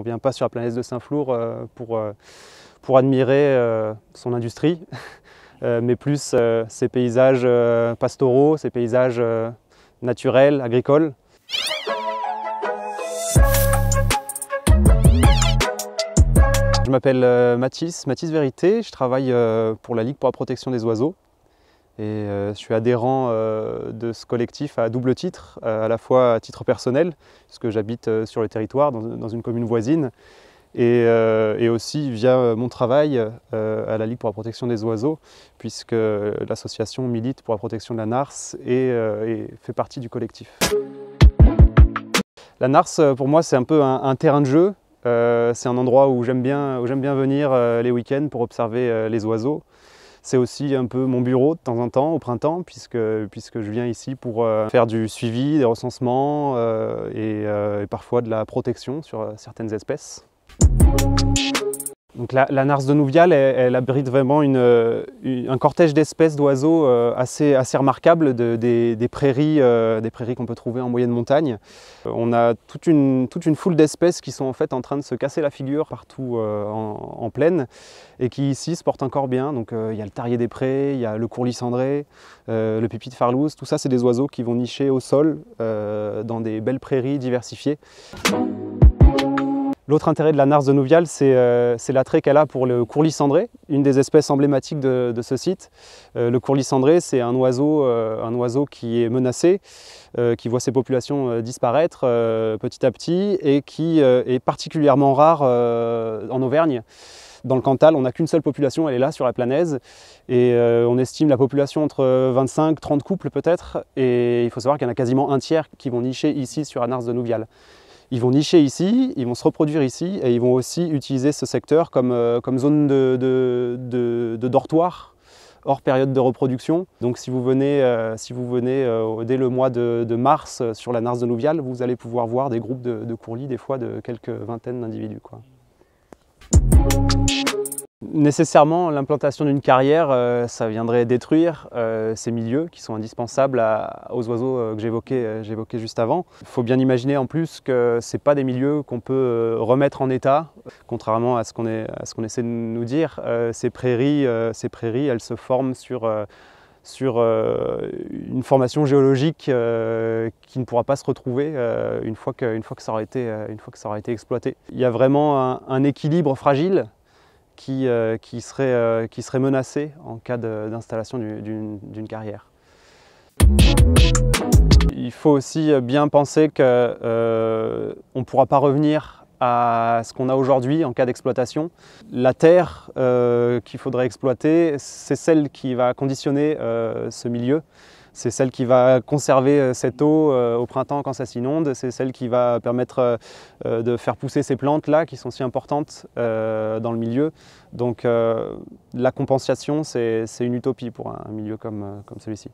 On ne vient pas sur la planète de Saint-Flour pour admirer son industrie, mais plus ses paysages pastoraux, ses paysages naturels, agricoles. Je m'appelle Mathis Vérité, je travaille pour la Ligue pour la protection des oiseaux. Et je suis adhérent de ce collectif à double titre, à la fois à titre personnel, puisque j'habite sur le territoire, dans une commune voisine, et aussi via mon travail à la Ligue pour la protection des oiseaux, puisque l'association milite pour la protection de la narce et fait partie du collectif. La narce, pour moi, c'est un peu un terrain de jeu. C'est un endroit où j'aime bien venir les week-ends pour observer les oiseaux. C'est aussi un peu mon bureau de temps en temps, au printemps, puisque je viens ici pour faire du suivi, des recensements et parfois de la protection sur certaines espèces. Donc la narce de Nouvial, elle abrite vraiment un cortège d'espèces d'oiseaux assez remarquable, des prairies qu'on peut trouver en moyenne montagne. On a toute une foule d'espèces qui sont en fait en train de se casser la figure partout en plaine et qui ici se portent encore bien. Donc il y a le tarier des prés, il y a le courlis cendré, le pipi de farlouse, tout ça c'est des oiseaux qui vont nicher au sol dans des belles prairies diversifiées. L'autre intérêt de la narce de Nouvial, c'est l'attrait qu'elle a pour le courlis cendré, une des espèces emblématiques de ce site. Le courlis cendré, c'est un oiseau qui est menacé, qui voit ses populations disparaître petit à petit et qui est particulièrement rare en Auvergne. Dans le Cantal, on n'a qu'une seule population, elle est là sur la Planaise, et on estime la population entre 25-30 couples peut-être, et il faut savoir qu'il y en a quasiment un tiers qui vont nicher ici sur la narce de Nouvial. Ils vont nicher ici, ils vont se reproduire ici et ils vont aussi utiliser ce secteur comme zone de dortoir hors période de reproduction. Donc si vous venez dès le mois de mars sur la narce de Nouvial, vous allez pouvoir voir des groupes de courlis, des fois de quelques vingtaines d'individus. Nécessairement, l'implantation d'une carrière, ça viendrait détruire ces milieux qui sont indispensables aux oiseaux que j'évoquais juste avant. Il faut bien imaginer en plus que ce n'est pas des milieux qu'on peut remettre en état, contrairement à ce qu'on essaie de nous dire. Ces prairies, elles se forment sur une formation géologique qui ne pourra pas se retrouver une fois que ça aura été exploité. Il y a vraiment un équilibre fragile qui serait menacé en cas d'installation d'une carrière. Il faut aussi bien penser qu'on ne pourra pas revenir à ce qu'on a aujourd'hui en cas d'exploitation. La terre qu'il faudrait exploiter, c'est celle qui va conditionner ce milieu. C'est celle qui va conserver cette eau au printemps quand ça s'inonde, c'est celle qui va permettre de faire pousser ces plantes-là qui sont si importantes dans le milieu. Donc la compensation, c'est une utopie pour un milieu comme celui-ci.